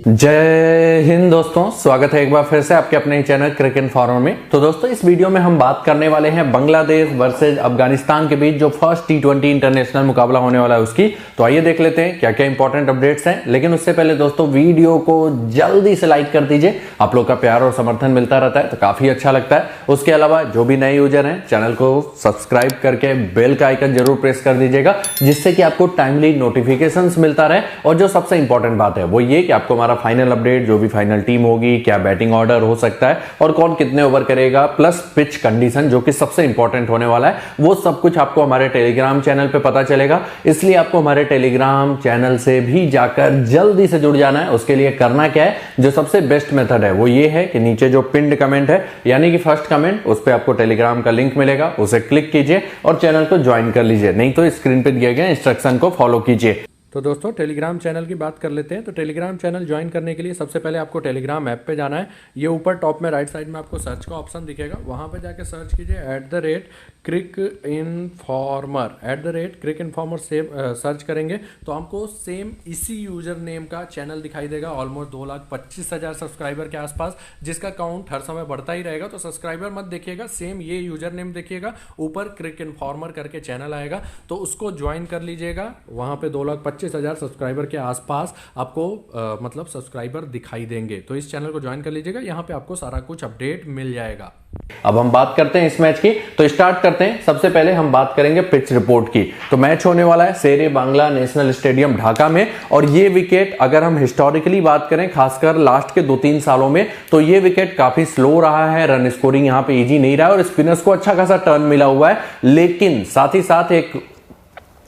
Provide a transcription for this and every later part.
जय हिंद दोस्तों, स्वागत है एक बार फिर से आपके अपने ही चैनल क्रिकेट फॉरम में। तो दोस्तों इस वीडियो में हम बात करने वाले हैं बांग्लादेश वर्सेज अफगानिस्तान के बीच जो फर्स्ट T20 इंटरनेशनल मुकाबला होने वाला है उसकी। तो आइए देख लेते हैं क्या क्या इंपॉर्टेंट अपडेट्स हैं। लेकिन उससे पहले दोस्तों वीडियो को जल्दी से लाइक कर दीजिए, आप लोग का प्यार और समर्थन मिलता रहता है तो काफी अच्छा लगता है। उसके अलावा जो भी नए यूजर हैं चैनल को सब्सक्राइब करके बेल का आइकन जरूर प्रेस कर दीजिएगा, जिससे कि आपको टाइमली नोटिफिकेशंस मिलता रहे। और जो सबसे इंपॉर्टेंट बात है वो ये कि आपको हमारा फाइनल अपडेट, जो भी फाइनल टीम होगी, क्या बैटिंग ऑर्डर हो सकता है और कौन कितने ओवर करेगा, प्लस पिच कंडीशन जो कि सबसे इंपॉर्टेंट होने वाला है, वो सब कुछ आपको हमारे टेलीग्राम चैनल पे पता चलेगा। इसलिए आपको हमारे टेलीग्राम चैनल से भी जाकर जल्दी से जुड़ जाना है। उसके लिए करना क्या है, जो सबसे बेस्ट मेथड है वो ये है कि नीचे जो पिन्ड कमेंट है यानी कि फर्स्ट कमेंट, उस पर आपको टेलीग्राम का लिंक मिलेगा, उसे क्लिक कीजिए और चैनल को ज्वाइन कर लीजिए। नहीं तो स्क्रीन पे दिए गए इंस्ट्रक्शन को फॉलो कीजिए। तो दोस्तों टेलीग्राम चैनल की बात कर लेते हैं। तो टेलीग्राम चैनल ज्वाइन करने के लिए सबसे पहले आपको टेलीग्राम ऐप पे जाना है। ये ऊपर टॉप में राइट साइड में आपको सर्च का ऑप्शन दिखेगा, वहां पे जाके सर्च कीजिए @cricinformer से सर्च करेंगे तो हमको सेम इसी यूजर नेम का चैनल दिखाई देगा। ऑलमोस्ट 2,25,000 सब्सक्राइबर के आसपास, जिसका काउंट हर समय बढ़ता ही रहेगा। तो सब्सक्राइबर मत देखिएगा, सेम ये यूजर नेम देखिएगा, ऊपर क्रिक इन्फॉर्मर करके चैनल आएगा तो उसको ज्वाइन कर लीजिएगा। वहां पे 2,25,000 सब्सक्राइबर के आसपास आपको मतलब सब्सक्राइबर दिखाई देंगे। तो इस चैनल को ज्वाइन कर लीजिएगा, यहाँ पे आपको सारा कुछ अपडेट मिल जाएगा। अब हम बात करते हैं इस मैच की, तो स्टार्ट करते हैं। सबसे पहले हम बात करेंगे पिच रिपोर्ट की। तो मैच होने वाला है शेरे बांग्ला नेशनल स्टेडियम ढाका में, और ये विकेट अगर हम हिस्टोरिकली बात करें, खासकर लास्ट के 2-3 सालों में, तो ये विकेट काफी स्लो रहा है। रन स्कोरिंग यहाँ पे इजी नहीं रहा है और स्पिनर्स को अच्छा खासा टर्न मिला हुआ है। लेकिन साथ ही साथ एक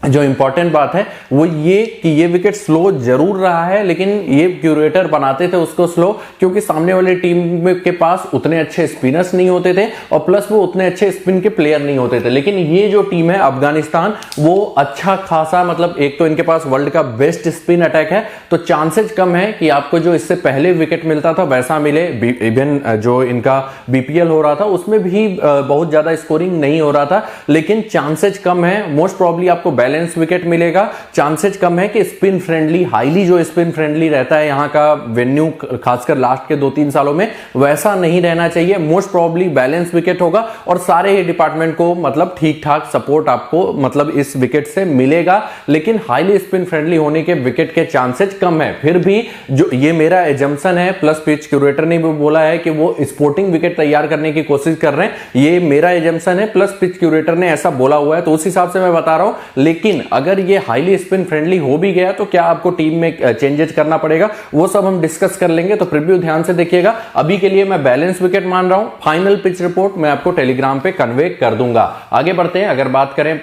जो इंपॉर्टेंट बात है वो ये कि ये विकेट स्लो जरूर रहा है, लेकिन ये क्यूरेटर बनाते थे उसको स्लो क्योंकि सामने वाली टीम के पास उतने अच्छे स्पिनर्स नहीं होते थे और प्लस वो उतने अच्छे स्पिन के प्लेयर नहीं होते थे। लेकिन ये जो टीम है अफगानिस्तान, वो अच्छा खासा, मतलब एक तो इनके पास वर्ल्ड का बेस्ट स्पिन अटैक है, तो चांसेस कम है कि आपको जो इससे पहले विकेट मिलता था वैसा मिले। इवन जो इनका बीपीएल हो रहा था उसमें भी बहुत ज्यादा स्कोरिंग नहीं हो रहा था, लेकिन चांसेस कम है। मोस्ट प्रॉब्ली आपको बैलेंस विकेट मिलेगा। चांसेस कम है कि स्पिन फ्रेंडली, हाईली जो स्पिन फ्रेंडली रहता है यहाँ का वेन्यू, खासकर लास्ट के 2-3 सालों में, वैसा नहीं रहना चाहिए। मोस्ट प्रॉब्ली बैलेंस विकेट होगा और सारे ही डिपार्टमेंट को मतलब ठीक ठाक सपोर्ट आपको मतलब इस विकेट से मिलेगा। लेकिन हाईली स्पिन फ्रेंडली होने के विकेट के चांसेस कम है। फिर भी जो ये मेरा एजम्पशन है, प्लस पिच क्यूरेटर ने भी बोला है कि वो स्पोर्टिंग विकेट तैयार करने की कोशिश कर रहे हैं। ये मेरा एजम्पशन है, प्लस पिच क्यूरेटर ने ऐसा बोला हुआ है, तो उस हिसाब से मैं बता रहा हूं। लेकिन अगर ये हाईली स्पिन फ्रेंडली हो भी गया तो क्या आपको टीम में चेंजेस करना पड़ेगा, वो सब हम डिस्कस कर लेंगे। तो प्रीव्यू ध्यान से देखिएगा। अभी के लिए मैं बैलेंस विकेट मान रहा हूं। फाइनल पिच रिपोर्ट मैं आपको टेलीग्राम पे कन्वे कर दूंगा। आगे बढ़ते हैं। अगर बात करें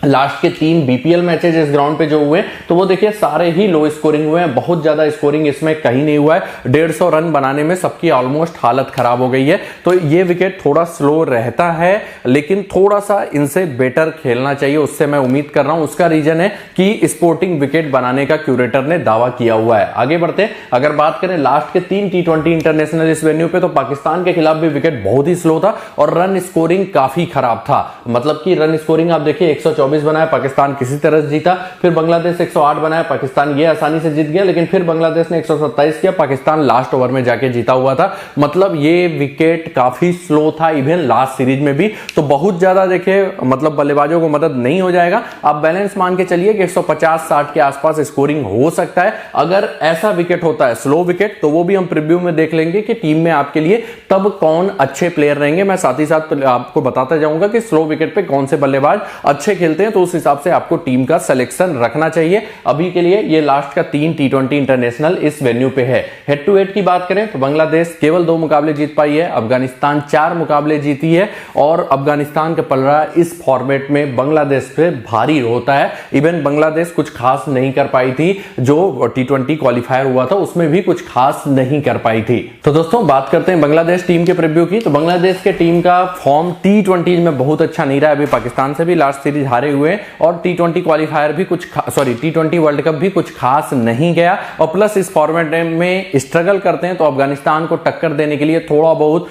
लास्ट के 3 बीपीएल मैचेस इस ग्राउंड पे जो हुए, तो वो देखिए सारे ही लो स्कोरिंग हुए हैं। बहुत ज्यादा स्कोरिंग इसमें कहीं नहीं हुआ है। 150 रन बनाने में सबकी ऑलमोस्ट हालत खराब हो गई है। तो ये विकेट थोड़ा स्लो रहता है, लेकिन थोड़ा सा इनसे बेटर खेलना चाहिए, उससे मैं उम्मीद कर रहा हूं। उसका रीजन है कि स्पोर्टिंग विकेट बनाने का क्यूरेटर ने दावा किया हुआ है। आगे बढ़ते हैं। अगर बात करें लास्ट के 3 T20 इंटरनेशनल इस वेन्यू पे, तो पाकिस्तान के खिलाफ भी विकेट बहुत ही स्लो था और रन स्कोरिंग काफी खराब था। मतलब कि रन स्कोरिंग आप देखिए 124 बनाया, पाकिस्तान किसी तरह से जीता। फिर बांग्लादेश 108 बनाया, पाकिस्तान ये आसानी से जीत गया। लेकिन फिर बांग्लादेश ने 127 किया, पाकिस्तान लास्ट ओवर में जाके जीता हुआ था। मतलब ये विकेट काफी स्लो था इवन लास्ट सीरीज में भी। तो बहुत ज्यादा देखिए मतलब बल्लेबाजों को मदद नहीं हो जाएगा। आप बैलेंस मान के चलिए कि 150-60 के आसपास स्कोरिंग हो सकता है। अगर ऐसा विकेट होता है स्लो विकेट, तो वो भी हम प्रीव्यू में देख लेंगे कि टीम में आपके लिए तब कौन अच्छे प्लेयर रहेंगे। मैं साथ ही साथ आपको बताता जाऊंगा कि स्लो विकेट पे कौन से बल्लेबाज अच्छे खेलते हैं, तो उस हिसाब से आपको टीम का सिलेक्शन रखना चाहिए। अभी के लिए ये लास्ट का 3 T20 इंटरनेशनल इस वेन्यू पे है। हेड टू हेड की बात करें तो बांग्लादेश केवल 2 मुकाबले जीत पाई है, अफगानिस्तान 4 मुकाबले जीती है। और अफगानिस्तान का पलड़ा इस फॉर्मेट में बांग्लादेश पे भारी होता है। इवन बांग्लादेश कुछ खास नहीं कर पाई थी, जो T20 क्वालिफायर हुआ था उसमें भी कुछ खास नहीं कर पाई थी। तो दोस्तों बात करते हैं बांग्लादेश टीम के प्रीव्यू की। तो बांग्लादेश के टीम का फॉर्म T20 में बहुत अच्छा नहीं रहा है। अभी पाकिस्तान से भी लास्ट सीरीज हारे हारे हुए और टी20 क्वालिफायर भी टी20 वर्ल्ड कप भी कुछ खास नहीं गया और प्लस इस फॉर्मेट में स्ट्रगल करते हैं। तो अफगानिस्तान को टक्कर देने के लिए थोड़ा बहुत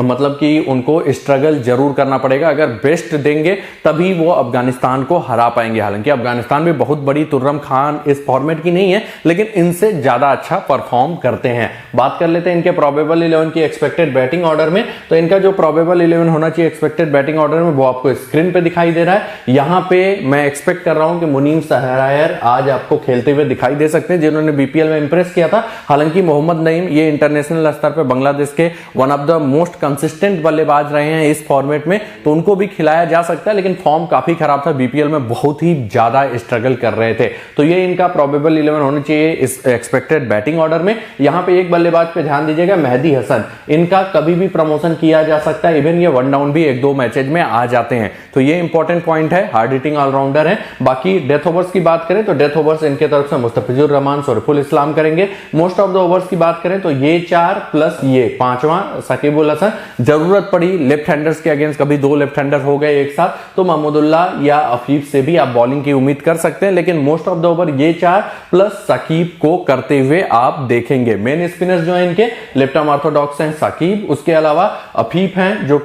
मतलब कि उनको स्ट्रगल जरूर करना पड़ेगा। अगर बेस्ट देंगे तभी वो अफगानिस्तान को हरा पाएंगे। हालांकि अफगानिस्तान भी बहुत बड़ी तुर्रम खान इस फॉर्मेट की नहीं है, लेकिन इनसे ज्यादा अच्छा परफॉर्म करते हैं। बात कर लेते हैं इनके प्रोबेबल 11 की एक्सपेक्टेड बैटिंग ऑर्डर में। तो इनका जो प्रोबेबल 11 होना चाहिए एक्सपेक्टेड बैटिंग ऑर्डर में वो आपको स्क्रीन पे दिखाई दे रहा है। यहां पे मैं एक्सपेक्ट कर रहा हूं कि मुनीम सहरायर आज आपको खेलते हुए दिखाई दे सकते हैं, जिन्होंने बीपीएल में इंप्रेस किया था। हालांकि मोहम्मद नईम ये इंटरनेशनल स्तर पर बांग्लादेश के one of the most consistent बल्लेबाज रहे हैं इस फॉर्मेट में, तो उनको भी खिलाया जा सकता है। लेकिन फॉर्म काफी खराब था, बीपीएल में बहुत ही ज्यादा स्ट्रगल कर रहे थे। तो ये इनका प्रोबेबल 11 होना चाहिए इस एक्सपेक्टेड बैटिंग ऑर्डर में। यहां पे एक बल्लेबाज पे ध्यान दीजिएगा, मेहदी हसन। इनका कभी भी प्रमोशन किया जा सकता है, इवन ये वन डाउन भी एक दो मैचेज में आ जाते हैं। तो ये इंपॉर्टेंट पॉइंट है, हार्ड हिटिंग ऑलराउंडर है। बाकी डेथ ओवर्स की बात करें तो डेथ ओवर्स इनके तरफ से मुस्तफिजुर रहमान, शरीफुल इस्लाम करेंगे। मोस्ट ऑफ द ओवर्स की बात करें तो ये 4 प्लस ये 5वां सकीबुल हसन। जरूरत पड़ी लेफ्ट हैंडर्स के अगेंस्ट, कभी 2 लेफ्ट हैंडर हो गए एक साथ, तो महमूदुल्लाह या अफीफ से भी आप बॉलिंग की उम्मीद कर सकते हैं। लेकिन मोस्ट ऑफ द ओवर ये 4 प्लस सकीब को करते हुए आप देखेंगे। मेन स्पिनर्स जो है इनके लेफ्ट आर्म ऑर्थोडॉक्स हैं सकीब, उसके अलावा अफीफ हैं जो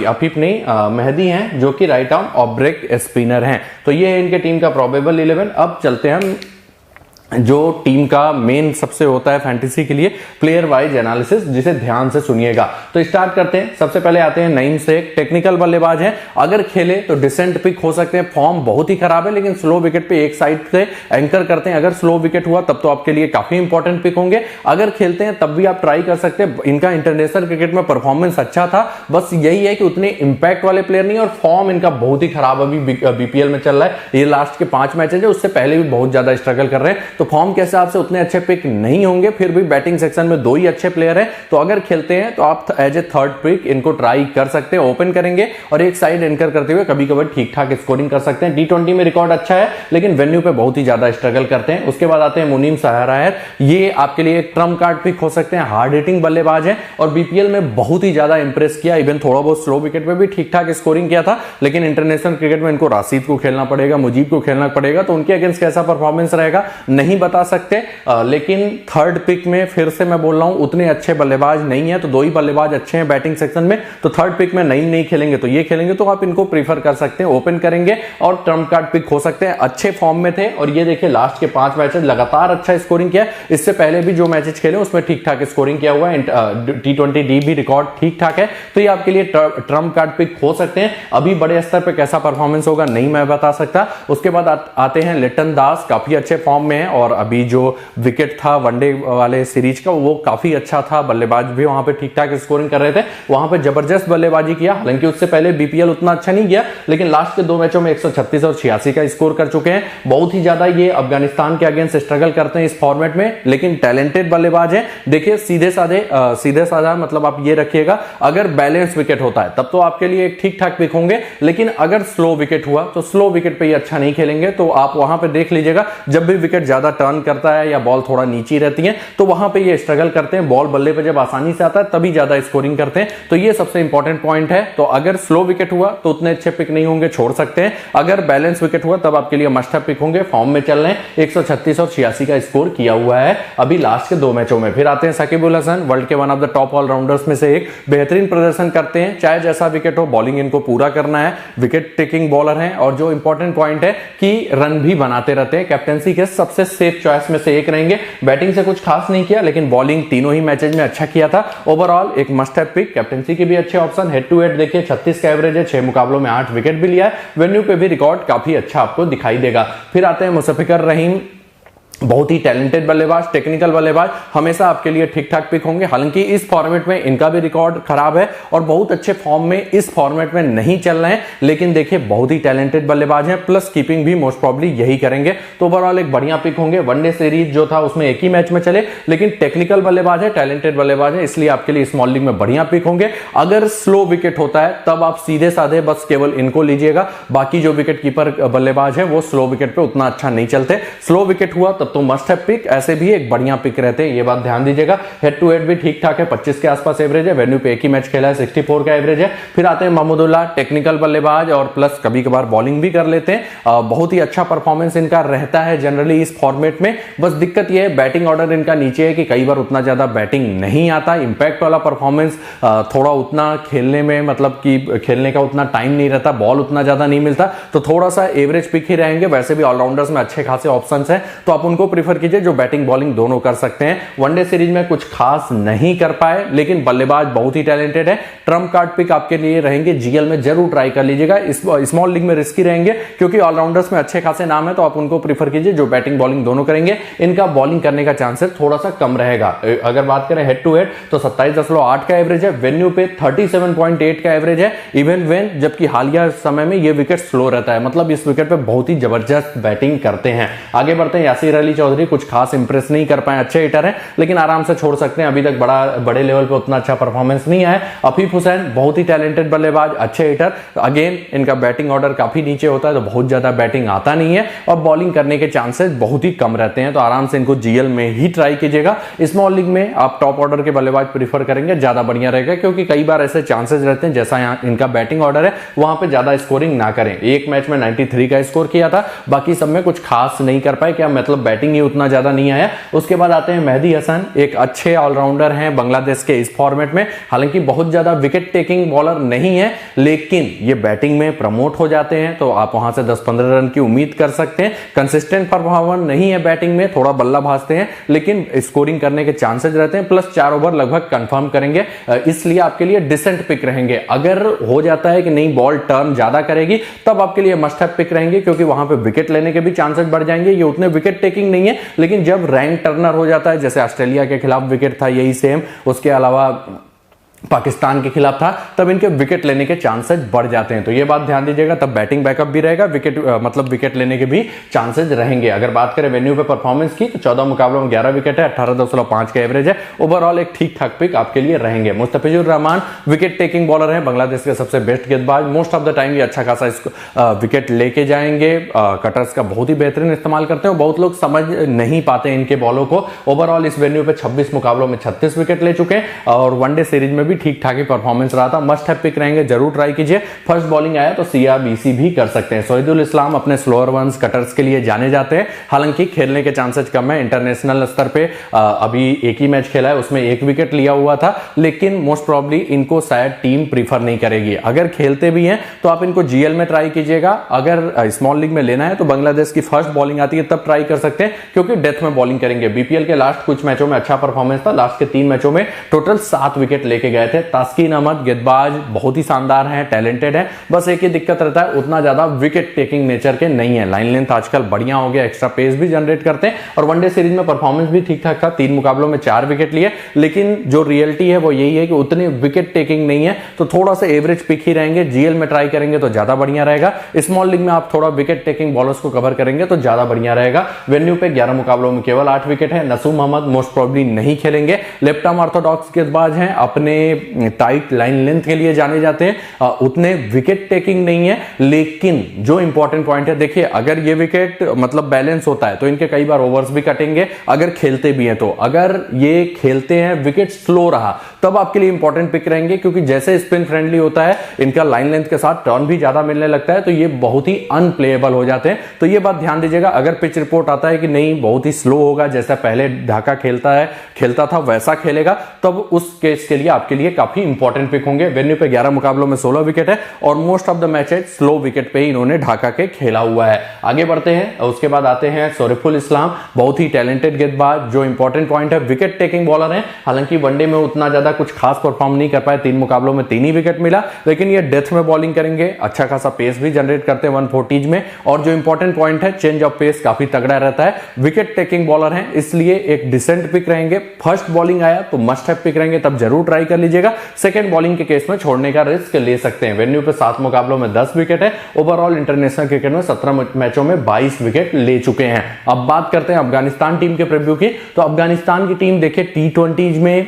अफीफ नहीं मेहदी हैं जो कि right arm off break spinner हैं। तो ये है इनके टीम का प्रोबेबल 11। अब चलते हैं हम जो टीम का मेन सबसे होता है फैंटेसी के लिए प्लेयर वाइज एनालिसिस, जिसे ध्यान से सुनिएगा। तो स्टार्ट करते हैं। सबसे पहले आते हैं नईम शेख, टेक्निकल बल्लेबाज हैं। अगर खेले तो डिसेंट पिक हो सकते हैं। फॉर्म बहुत ही खराब है लेकिन स्लो विकेट पे एक साइड से एंकर करते हैं। अगर स्लो विकेट हुआ तब तो आपके लिए काफी इंपॉर्टेंट पिक होंगे। अगर खेलते हैं तब भी आप ट्राई कर सकते हैं। इनका इंटरनेशनल क्रिकेट में परफॉर्मेंस अच्छा था, बस यही है कि उतने इंपैक्ट वाले प्लेयर नहीं, और फॉर्म इनका बहुत ही खराब अभी बीपीएल में चल रहा है। ये लास्ट के 5 मैचेज है, उससे पहले भी बहुत ज्यादा स्ट्रगल कर रहे हैं। तो फॉर्म के हिसाब से उतने अच्छे पिक नहीं होंगे। फिर भी बैटिंग सेक्शन में 2 ही अच्छे प्लेयर हैं, तो अगर खेलते हैं तो आप एज ए थर्ड पिक इनको ट्राई कर सकते हैं। ओपन करेंगे और एक साइड एंकर करते हुए कभी कभी ठीक ठाक स्कोरिंग कर सकते हैं। टी20 में रिकॉर्ड अच्छा है लेकिन वेन्यू पे बहुत ही ज्यादा स्ट्रगल करते हैं। उसके बाद आते हैं मुनीम सहरायर, ये आपके लिए एक ट्रम्प कार्ड पिक हो सकते हैं। हार्ड हिटिंग बल्लेबाज है और बीपीएल में बहुत ही ज्यादा इंप्रेस किया। इवन थोड़ा बहुत स्लो विकेट पे भी ठीक ठाक स्कोरिंग किया था, लेकिन इंटरनेशनल क्रिकेट में इनको राशिद को खेलना पड़ेगा, मुजीब को खेलना पड़ेगा, तो उनके अगेंस्ट कैसा परफॉर्मेंस रहेगा नहीं बता सकते। लेकिन थर्ड पिक में फिर से मैं बोल रहा हूं उतने अच्छे बल्लेबाज नहीं है, तो 2 ही बल्लेबाज अच्छे हैं बैटिंग सेक्शन में। तो थर्ड पिक में नहीं खेलेंगे तो ये खेलेंगे, तो आप इनको प्रीफर कर सकते हैं। ओपन करेंगे और ट्रम्प कार्ड पिक हो सकते हैं। अच्छे फॉर्म में थे और ये देखिए लास्ट के 5 मैचेस लगातार अच्छा स्कोरिंग किया। इससे पहले भी जो मैचेस खेले उसमें ठीक ठाक स्कोरिंग किया हुआ है। टी20 डी भी रिकॉर्ड ठीक ठाक है, तो ये आपके लिए ट्रम्प कार्ड पिक हो सकते हैं। अभी बड़े स्तर पर कैसा परफॉर्मेंस होगा नहीं मैं बता सकता। उसके बाद आते हैं लिटन दास, काफी अच्छे फॉर्म में है और अभी जो विकेट था वनडे वाले सीरीज का वो काफी अच्छा था। बल्लेबाज भी वहां पे ठीक ठाक स्कोरिंग कर रहे थे, वहां पे जबरदस्त बल्लेबाजी किया। हालांकि उससे पहले बीपीएल उतना अच्छा नहीं किया, लेकिन लास्ट के 2 मैचों में 136 और 86 का स्कोर कर चुके हैं। बहुत ही ज्यादा ये अफगानिस्तान के अगेंस्ट स्ट्रगल करते हैं इस फॉर्मेट में, लेकिन टैलेंटेड बल्लेबाज है। देखिए सीधे साधा मतलब आप ये रखिएगा, अगर बैलेंस विकेट होता है तब तो आपके लिए एक ठीक ठाक पिक होंगे, लेकिन अगर स्लो विकेट हुआ तो स्लो विकेट पे ये अच्छा नहीं खेलेंगे। तो आप वहां पे देख लीजिएगा, जब भी विकेट ज्यादा टर्न करता है या बॉल थोड़ा नीचे रहती है तो वहां पे ये स्ट्रगल करते हैं। बॉल बल्ले पे जब आसानी से आता है तभी ज्यादा स्कोरिंग करते हैं, तो ये सबसे इंपॉर्टेंट पॉइंट है। तो अगर स्लो विकेट हुआ तो उतने अच्छे पिक नहीं होंगे, छोड़ सकते हैं। अगर बैलेंस विकेट हुआ तब आपके लिए मस्ट पिक होंगे। फॉर्म में चल रहे हैं, 136 और 86 का स्कोर किया हुआ है अभी लास्ट के 2 मैचों में। फिर आते हैं सकीबुल हसन, वर्ल्ड के one of the top allrounders में से एक, बेहतरीन प्रदर्शन करते हैं। चाहे जैसा विकेट हो बॉलिंग इनको पूरा करना है, विकेट टेकिंग बॉलर है और जो इंपॉर्टेंट पॉइंट है कि रन भी बनाते रहते हैं। कैप्टेंसी के सबसे सेफ चॉइस में से एक रहेंगे। बैटिंग से कुछ खास नहीं किया लेकिन बॉलिंग तीनों ही मैचेज में अच्छा किया था। ओवरऑल एक मस्ट हैव पिक, कैप्टेंसी के भी अच्छे ऑप्शन। हेड टू हेड देखिए 36 का एवरेज है, 6 मुकाबलों में 8 विकेट भी लिया है। वेन्यू पे भी रिकॉर्ड काफी अच्छा आपको दिखाई देगा। फिर आते हैं मुशफिकर रहीम, बहुत ही टैलेंटेड बल्लेबाज, टेक्निकल बल्लेबाज, हमेशा आपके लिए ठीक ठाक पिक होंगे। हालांकि इस फॉर्मेट में इनका भी रिकॉर्ड खराब है और बहुत अच्छे फॉर्म में इस फॉर्मेट में नहीं चल रहे हैं, लेकिन देखिए बहुत ही टैलेंटेड बल्लेबाज हैं, प्लस कीपिंग भी मोस्ट प्रॉब्ली यही करेंगे। तो ओवरऑल एक बढ़िया पिक होंगे। वनडे सीरीज जो था उसमें एक ही मैच में चले, लेकिन टेक्निकल बल्लेबाज है, टैलेंटेड बल्लेबाज है, इसलिए आपके लिए स्मॉल लीग में बढ़िया पिक होंगे। अगर स्लो विकेट होता है तब आप सीधे साधे बस केवल इनको लीजिएगा। बाकी जो विकेट कीपर बल्लेबाज है वो स्लो विकेट पे उतना अच्छा नहीं चलते। स्लो विकेट हुआ तब तो मस्ट हैव पिक, ऐसे भी एक बढ़िया पिक रहते हैं, ये बात ध्यान दीजिएगा। हेड टू हेड भी ठीक ठाक है, 25 के आसपास एवरेज है, वेन्यू पे एक ही मैच खेला है, 64 का एवरेज है। फिर आते हैं महमूदुल्लाह, टेक्निकल बल्लेबाज और प्लस कभी कभार बॉलिंग भी कर लेते हैं। बहुत ही अच्छा परफॉर्मेंस इनका रहता है जनरली इस फॉर्मेट में। बस दिक्कत यह है बैटिंग ऑर्डर इनका नीचे है कि कई बार उतना ज्यादा बैटिंग नहीं आता, इंपैक्ट वाला परफॉर्मेंस थोड़ा उतना खेलने में, मतलब कि खेलने का उतना टाइम नहीं रहता, बॉल उतना ज्यादा नहीं मिलता, तो थोड़ा सा एवरेज पिक ही रहेंगे। वैसे भी ऑलराउंडर्स में अच्छे खासे ऑप्शंस हैं, तो आप उनको प्रीफर कीजिए जो बैटिंग बॉलिंग दोनों कर सकते हैं। वनडे सीरीज में कुछ खास नहीं कर पाए, लेकिन बल्लेबाज बहुत ही टैलेंटेड है। ट्रम्प कार्ड पिक आपके लिए रहेंगे, जीएल में जरूर ट्राई कर लीजिएगा। स्मॉल लीग में रिस्की रहेंगे क्योंकि ऑलराउंडर्स में अच्छे खासे नाम है, तो आप उनको प्रीफर कीजिए जो बैटिंग बॉलिंग दोनों करेंगे। इनका बॉलिंग करने का चांसेस थोड़ा सा कम रहेगा। अगर बात करें हेड टू हेड तो 27.8 का एवरेज है, वेन्यू पे 37.8 का एवरेज है, इवन वेन, जबकि हालिया समय में ये विकेट स्लो रहता है, मतलब इस विकेट पे बहुत ही जबरदस्त बैटिंग करते हैं। आगे बढ़ते हैं, यासीर अली चौधरी कुछ खास इंप्रेस नहीं कर पाए, अच्छे हिटर हैं लेकिन आराम से छोड़ सकते हैं, अभी तक बड़े लेवल पे उतना अच्छा परफॉर्मेंस नहीं आया। अफीफ हुसैन बहुत ही टैलेंटेड बल्लेबाज, अच्छे हिटर, अगेन इनका बैटिंग ऑर्डर काफी नीचे होता है, तो बहुत ज्यादा बैटिंग आता नहीं है और बॉलिंग करने के चांसेस बहुत ही कम रहते हैं, तो आराम से इनको जीएल में ही ट्राई कीजिएगा। स्मॉल लीग में आप टॉप ऑर्डर के बल्लेबाज प्रीफर करेंगे, ज्यादा बढ़िया रहेगा, क्योंकि कई बार ऐसे चांसेस रहते हैं जैसा यहाँ इनका बैटिंग ऑर्डर है वहां पे ज्यादा स्कोरिंग ना करें। एक मैच में 93 का स्कोर किया था, बाकी सब में कुछ खास नहीं कर पाए, क्या मतलब बैटिंग ही उतना ज्यादा नहीं आया। उसके बाद आते हैं मेहदी हसन, एक अच्छे ऑलराउंडर हैं बांग्लादेश के इस फॉर्मेट में, हालांकि बहुत ज्यादा विकेट टेकिंग बॉलर नहीं है, लेकिन ये बैटिंग में प्रमोट हो जाते हैं, तो आप वहां से 10-15 रन की उम्मीद कर सकते हैं। कंसिस्टेंट परफॉर्मेंस नहीं है बैटिंग में, थोड़ा बल्ला भाजते हैं, लेकिन स्कोरिंग करने के चांसेस रहते हैं, प्लस 4 ओवर लगभग कंफर्म करेंगे, इसलिए आपके लिए डिसेंट पिक रहेंगे। अगर हो जाता है कि नहीं बॉल टर्न ज्यादा करेगी, तब आपके लिए मस्ट हैव पिक रहेंगे, क्योंकि वहां पे विकेट लेने के भी चांसेस बढ़ जाएंगे। ये उतने विकेट टेकिंग नहीं है, लेकिन जब रैंक टर्नर हो जाता है, जैसे ऑस्ट्रेलिया के खिलाफ विकेट था यही सेम, उसके अलावा पाकिस्तान के खिलाफ था, तब इनके विकेट लेने के चांसेस बढ़ जाते हैं, तो ये बात ध्यान दीजिएगा। तब बैटिंग बैकअप भी रहेगा, मतलब विकेट लेने के भी चांसेस रहेंगे। अगर बात करें वेन्यू पे परफॉर्मेंस की, तो 14 मुकाबलों में 11 विकेट है, 18.5 का एवरेज है, ओवरऑल एक ठीक ठाक पिक आपके लिए रहेंगे। Mustafizur Rahman wicket taking bowler है, बांग्लादेश के सबसे बेस्ट गेंदबाज, मोस्ट ऑफ द टाइम ये अच्छा खासा विकेट लेके जाएंगे, कटर्स का बहुत ही बेहतरीन इस्तेमाल करते हैं, बहुत लोग समझ नहीं पाते इनके बॉलों को। ओवरऑल इस वेन्यू पे 26 मुकाबलों में 36 विकेट ले चुके हैं और वनडे सीरीज में भी ठीक ठाक ही परफॉर्मेंस रहा था। मस्ट हैव पिक रहेंगे, जरूर ट्राई कीजिए। फर्स्ट बॉलिंग आया तो सीआरबीसी भी कर सकते हैं। सोहिदुल इस्लाम अपने स्लोअर वंस कटर्स के लिए जाने जाते हैं, हालांकि खेलने के चांसेस कम है। इंटरनेशनल स्तर पे अभी एक ही मैच खेला है, उसमें 1 विकेट लिया हुआ था, लेकिन मोस्ट प्रॉब्ली इनको शायद टीम प्रीफर नहीं करेगी। अगर खेलते भी हैं तो आप इनको जीएल में ट्राई कीजिएगा। अगर स्मॉल लीग में लेना है तो बांग्लादेश की फर्स्ट बॉलिंग आती है तब ट्राई कर सकते हैं, क्योंकि डेथ में बॉलिंग करेंगे। बीपीएल के लास्ट कुछ मैचों में अच्छा परफॉर्मेंस था, लास्ट के 3 मैचों में टोटल 7 विकेट लेके गए थे। तास्किन अहमद गेंदबाज बहुत ही शानदार हैं, टैलेंटेड है, बस एक ही दिक्कत रहता है उतना ज्यादा विकेट टेकिंग नेचर के नहीं है। लाइन लेंथ आजकल बढ़िया हो गया, एक्स्ट्रा पेस भी जनरेट करते हैं और वनडे सीरीज में परफॉर्मेंस भी ठीक ठाक था। 3 मुकाबलों में 4 विकेट लिए, लेकिन जो रियलिटी है वो यही है कि उतनी विकेट टेकिंग नहीं है, तो थोड़ा सा एवरेज पिक ही रहेंगे। जीएल में ट्राई करेंगे तो ज्यादा बढ़िया रहेगा। स्मॉल लीग में आप थोड़ा विकेट टेकिंग बॉलर्स को कवर करेंगे तो ज्यादा बढ़िया रहेगा। वेन्यू पे 11 मुकाबलों में केवल 8 विकेट है। नसूम अहमद मोस्ट प्रोबेबली नहीं खेलेंगे, लेफ्ट आर्म ऑर्थोडॉक्स गेंदबाज हैं, अपने टाइट लाइन लेंथ के लिए जाने जाते हैं, उतने विकेट टेकिंग नहीं है। लेकिन जो इंपॉर्टेंट पॉइंट है, देखिए अगर ये विकेट मतलब बैलेंस होता है तो इनके कई बार ओवर्स भी कटेंगे, अगर खेलते भी हैं तो। अगर ये खेलते हैं विकेट स्लो रहा तब आपके लिए इंपॉर्टेंट पिक रहेंगे, क्योंकि जैसे स्पिन फ्रेंडली होता है, इनका लाइन लेंथ के साथ टर्न भी ज्यादा मिलने लगता है, तो ये बहुत ही अनप्लेएबल हो जाते हैं। तो ये बात ध्यान दीजिएगा। अगर पिच रिपोर्ट आता है कि नहीं बहुत ही स्लो होगा, जैसा पहले ढाका खेलता था वैसा खेलेगा, तब उस केस के लिए आपके लिए काफी इंपॉर्टेंट पिक होंगे। वेन्यू पे 11 मुकाबलों में 16 विकेट है और most of the matches slow wicket पे ही इन्होंने ढाका के खेला हुआ है। आगे बढ़ते हैं, उसके बाद आते हैं शरीफुल इस्लाम, बहुत ही टैलेंटेड गेंदबाज। जो इंपॉर्टेंट पॉइंट है, विकेट टेकिंग बॉलर है, हालांकि वनडे में उतना ज्यादा कुछ खास परफॉर्म नहीं कर पाए, 3 मुकाबलों में 3 ही विकेट मिला, लेकिन ये डेथ में बॉलिंग करेंगे, अच्छा खासा पेस भी जनरेट करते हैं 140 में। और जो इंपॉर्टेंट पॉइंट है, चेंज ऑफ पेस काफी तगड़ा रहता है। विकेट टेकिंग बॉलर है, इसलिए एक डिसेंट पिक रहेंगे। फर्स्ट बॉलिंग आया तो मस्ट हैव पिक रहेंगे, तब जरूर ट्राई कर लीजिएगा। सेकंड बॉलिंग के केस में छोड़ने का रिस्क ले सकते हैं। वेन्यू पे 7 मुकाबलों में 10 विकेट है। ओवरऑल इंटरनेशनल क्रिकेट में 17 मैचों में 22 विकेट ले चुके हैं। अब बात करते हैं अफगानिस्तान टीम के प्रीव्यू की। तो अफगानिस्तान की टीम देखिए T20 में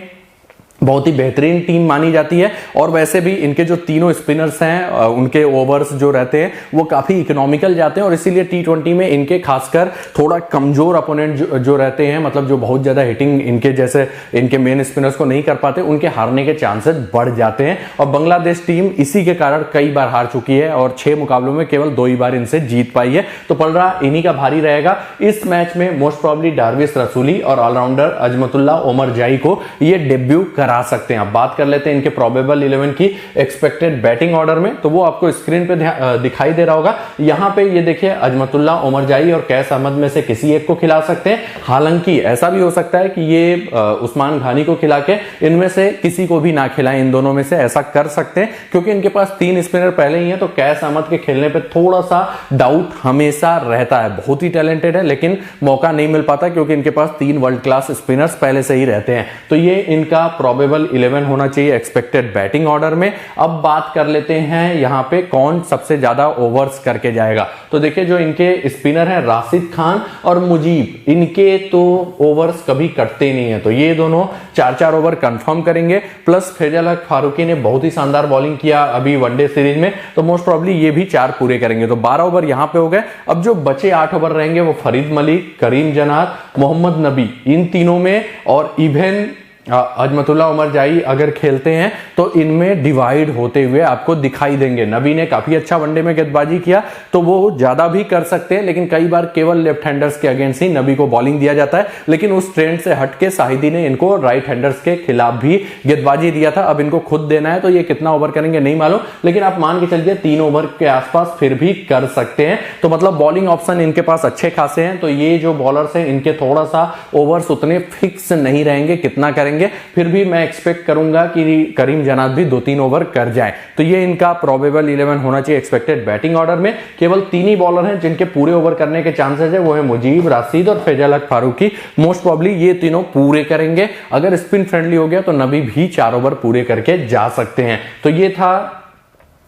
बहुत ही बेहतरीन टीम मानी जाती है। और वैसे भी इनके जो तीनों स्पिनर्स हैं उनके ओवर्स जो रहते हैं वो काफी इकोनॉमिकल जाते हैं और इसीलिए टी20 में इनके खासकर थोड़ा कमजोर अपोनेंट जो रहते हैं, मतलब जो बहुत ज्यादा हिटिंग इनके जैसे इनके मेन स्पिनर्स को नहीं कर पाते, उनके हारने के चांसेस बढ़ जाते हैं। और बांग्लादेश टीम इसी के कारण कई बार हार चुकी है और 6 मुकाबलों में केवल 2 ही बार इनसे जीत पाई है। तो पलड़ा इन्हीं का भारी रहेगा। इस मैच में मोस्ट प्रॉब्ली डार्विश रसूली और ऑलराउंडर अजमतुल्लाह ओमर जाई को ये डेब्यू करा सकते हैं। अब बात कर लेते हैं इनके प्रोबेबल 11 की एक्सपेक्टेड बैटिंग ऑर्डर में, तो वो आपको स्क्रीन पे दिखाई दे रहा होगा। यहां पे ये देखिए अजमतुल्लाह ओमर जाई और कैस अहमद में से किसी एक को खिला सकते हैं। हालांकि ऐसा भी हो सकता है कि ये उस्मान घानी को खिला के इनमें से किसी को भी ना खिलाएं, इन दोनों में से ऐसा कर सकते हैं क्योंकि इनके पास 3 स्पिनर पहले ही हैं। तो कैस अहमद के खेलने पे थोड़ा सा डाउट हमेशा रहता है। बहुत ही टैलेंटेड है लेकिन मौका नहीं मिल पाता क्योंकि इनके पास 3 वर्ल्ड क्लास स्पिनर्स पहले से ही रहते हैं। तो ये इनका प्रोबेबल 11 होना चाहिए एक्सपेक्टेड बैटिंग ऑर्डर में। अब बात कर लेते हैं यहां पे कौन सबसे ज्यादा ओवर्स करके जाएगा। तो देखिए जो इनके स्पिनर हैं राशिद खान और मुजीब, इनके तो ओवर्स कभी कटते नहीं है, तो ये दोनों 4-4 ओवर कंफर्म करेंगे। प्लस फैजल हक फारूकी ने बहुत ही शानदार बॉलिंग किया अभी वनडे सीरीज में, तो मोस्ट प्रॉब्ली ये भी 4 पूरे करेंगे। तो 12 ओवर यहां पे हो गए। अब जो बचे 8 ओवर रहेंगे वो फरीद मलिक, करीम जन्नात, मोहम्मद नबी, इन तीनों में और इवेन अजमतुल्लाह उमर जाई अगर खेलते हैं तो इनमें डिवाइड होते हुए आपको दिखाई देंगे। नबी ने काफी अच्छा वनडे में गेंदबाजी किया तो वो ज्यादा भी कर सकते हैं, लेकिन कई बार केवल लेफ्ट हैंडर्स के अगेंस्ट ही नबी को बॉलिंग दिया जाता है। लेकिन उस ट्रेंड से हटके साहिदी ने इनको राइट हैंडर्स के खिलाफ भी गेंदबाजी दिया था। अब इनको खुद देना है तो ये कितना ओवर करेंगे नहीं मालूम, लेकिन आप मान के चलिए 3 ओवर के आसपास फिर भी कर सकते हैं। तो मतलब बॉलिंग ऑप्शन इनके पास अच्छे खासे हैं। तो ये जो बॉलर्स हैं इनके थोड़ा सा ओवर्स उतने फिक्स नहीं रहेंगे कितना करेंगे, फिर भी मैं एक्सपेक्ट करूंगा कि करीम जन्नात भी 2-3 ओवर कर जाए। तो ये इनका प्रोबेबल 11 होना चाहिए एक्सपेक्टेड बैटिंग ऑर्डर में। केवल 3 ही बॉलर हैं जिनके पूरे ओवर करने के चांसेस है, वो है मुजीब, राशिद और फैजल हक फारूकी। मोस्ट प्रॉब्ली ये तीनों पूरे करेंगे। अगर स्पिन फ्रेंडली हो गया तो नबी भी 4 ओवर पूरे करके जा सकते हैं। तो ये था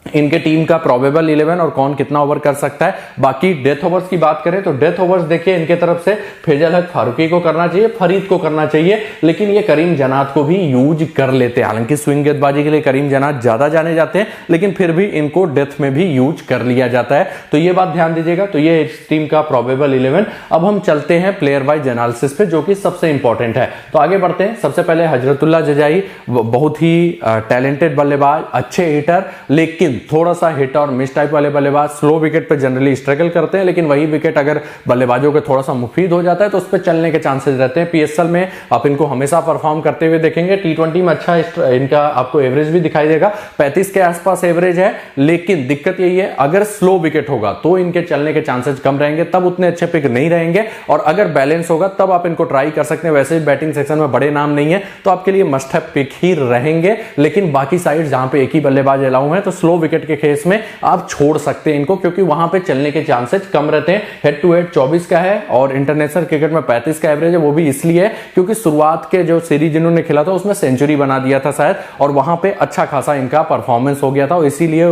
इनके टीम का प्रोबेबल 11 और कौन कितना ओवर कर सकता है। बाकी डेथ ओवर्स की बात करें तो डेथ ओवर्स देखिए इनके तरफ से फैजल हक फारूकी को करना चाहिए, फरीद को करना चाहिए, लेकिन ये करीम जन्नात को भी यूज कर लेते हैं। हालांकि स्विंग गेंदबाजी के लिए करीम जन्नात ज्यादा जाने जाते हैं, लेकिन फिर भी इनको डेथ में भी यूज कर लिया जाता है। तो ये बात ध्यान दीजिएगा। तो ये इस टीम का प्रोबेबल 11। अब हम चलते हैं प्लेयर वाइज एनालिसिस पे, जो कि सबसे इंपॉर्टेंट है। तो आगे बढ़ते हैं। सबसे पहले हजरतुल्लाह जजाई, बहुत ही टैलेंटेड बल्लेबाज, अच्छे हिटर, लेकिन थोड़ा सा हिट और मिस टाइप वाले बल्लेबाज। स्लो विकेट पे जनरली स्ट्रगल करते हैं, लेकिन वही विकेट अगर बल्लेबाजों के थोड़ा सा मुफीद हो जाता है तो उस पर चलने के चांसेस रहते हैं। पीएसएल में आप इनको हमेशा परफॉर्म करते हुए देखेंगे। टी20 में अच्छा इनका आपको एवरेज भी दिखाई देगा, 35 के आसपास एवरेज है। लेकिन दिक्कत यही है अगर स्लो विकेट होगा तो इनके चलने के चांसेस कम रहेंगे, तब उतने अच्छे पिक नहीं रहेंगे। और अगर बैलेंस होगा तब आप इनको ट्राई कर सकते हैं। वैसे भी बैटिंग सेक्शन में बड़े नाम नहीं है तो आपके लिए मस्ट हैव पिक ही रहेंगे। लेकिन बाकी साइड जहां पे एक ही बल्लेबाज अलाउ है तो स्लो विकेट के केस में आप छोड़ सकते हैं इनको, क्योंकि वहां पे चलने के चांसेस कम रहते हैं। हेड टू हेड 24 का है और इंटरनेशनल क्रिकेट में 35 का एवरेज है। वो भी इसलिए है क्योंकि शुरुआत के जो सीरीज जिन्होंने खेला था उसमें सेंचुरी बना दिया था शायद, और वहां पे अच्छा खासा इनका परफॉर्मेंस हो गया था, इसीलिए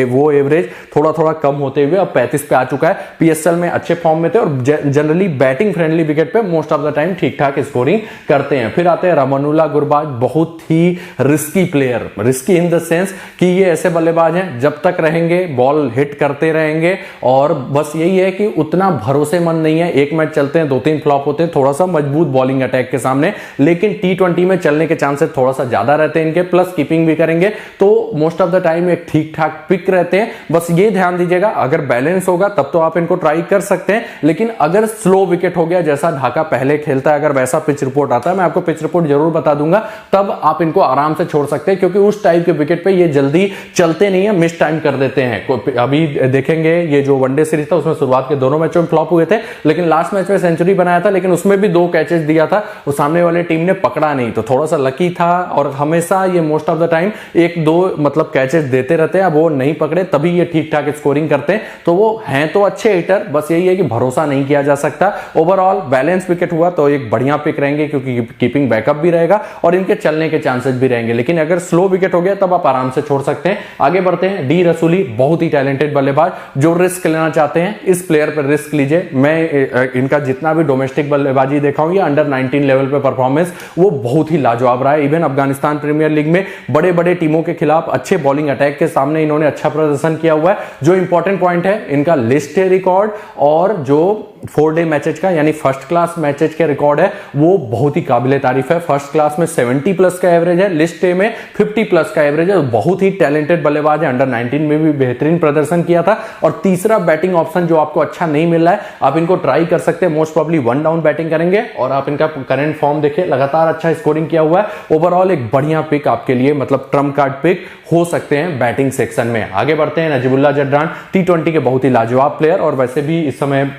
वो एवरेज थोड़ा थोड़ा कम होते हुए अब 35 पे आ चुका है। पीएसएल में अच्छे फॉर्म में थे और जनरली बैटिंग फ्रेंडली विकेट पे मोस्ट ऑफ द टाइम ठीक ठाक स्कोरिंग करते हैं। फिर आते हैं रमनुल्लाह गुरबाज, बहुत ही risky player, risky in the sense कि ये ऐसे बल्लेबाज हैं जब तक रहेंगे बॉल हिट करते रहेंगे, और बस यही है कि उतना भरोसेमंद नहीं है। एक मैच चलते हैं 2-3 फ्लॉप होते हैं थोड़ा सा मजबूत बॉलिंग अटैक के सामने, लेकिन टी20 में चलने के चांसेस थोड़ा सा ज्यादा रहते हैं इनके। प्लस कीपिंग भी करेंगे तो मोस्ट ऑफ द टाइम एक ठीक ठाक पिक रहते हैं। बस ये ध्यान दीजिएगा अगर बैलेंस होगा तब तो आप इनको ट्राई कर सकते हैं, लेकिन अगर स्लो विकेट हो गया जैसा ढाका पहले खेलता है, अगर वैसा पिच रिपोर्ट आता है, मैं आपको पिच रिपोर्ट जरूर बता दूंगा, तब आप इनको आराम से छोड़ सकते हैं, क्योंकि उस टाइप के विकेट पे ये जल्दी चलते नहीं है, मिस टाइम कर देते हैं। अभी देखेंगे ये जो वनडे सीरीज था उसमें शुरुआत के दोनों मैचों में फ्लॉप हुए थे, लेकिन लास्ट मैच में सेंचुरी बनाया था, लेकिन उसमें भी 2 कैचेस दिया था, वो सामने वाले टीम ने पकड़ा नहीं, तो थोड़ा सा लकी था। और हमेशा ये मोस्ट ऑफ द टाइम 1-2 मतलब कैचेस देते रहते हैं, अब वो नहीं पकड़े तभी ये ठीक ठाक स्कोरिंग करते हैं। तो वो हैं तो अच्छे हिटर, बस यही है कि भरोसा नहीं किया जा सकता। ओवरऑल बैलेंस विकेट हुआ तो एक बढ़िया पिक रहेंगे, क्योंकि कीपिंग बैकअप भी रहेगा और इनके चलने के चांसेस भी रहेंगे। लेकिन अगर स्लो विकेट हो गया तब आप आराम से छोड़ सकते हैं। आगे बढ़ते हैं, डी रसूली बहुत ही टैलेंटेड बल्लेबाज, जो रिस्क लेना चाहते हैं इस प्लेयर पर रिस्क लीजिए। मैं इनका जितना भी डोमेस्टिक बल्लेबाजी देखा हूं या अंडर 19 लेवल पे परफॉर्मेंस वो बहुत ही लाजवाब रहा है। इवन अफगानिस्तान प्रीमियर लीग में बड़े बड़े टीमों के खिलाफ अच्छे बॉलिंग अटैक के सामने इन्होंने अच्छा प्रदर्शन किया हुआ है। जो इंपॉर्टेंट पॉइंट है इनका लिस्ट है रिकॉर्ड, और जो 4 डे मैचेज का यानी फर्स्ट क्लास मैचेज के रिकॉर्ड है वो बहुत ही काबिले तारीफ है। फर्स्ट क्लास में 70 प्लस का एवरेज है, लिस्ट ए में 50 प्लस का एवरेज है। बहुत ही टैलेंटेड बल्लेबाज है, अंडर 19 में भी बेहतरीन प्रदर्शन किया था। और तीसरा बैटिंग ऑप्शन जो आपको अच्छा नहीं मिल रहा है, आप इनको ट्राई कर सकते हैं। मोस्ट प्रॉब्ली 1 डाउन बैटिंग करेंगे, और आप इनका करंट फॉर्म देखिए, लगातार अच्छा स्कोरिंग किया हुआ है। ओवरऑल एक बढ़िया पिक आपके लिए, मतलब ट्रम्प कार्ड पिक हो सकते हैं बैटिंग सेक्शन में। आगे बढ़ते हैं, नजीबुल्लाह जर्रान T20 के बहुत ही लाजवाब प्लेयर, और वैसे भी इस समय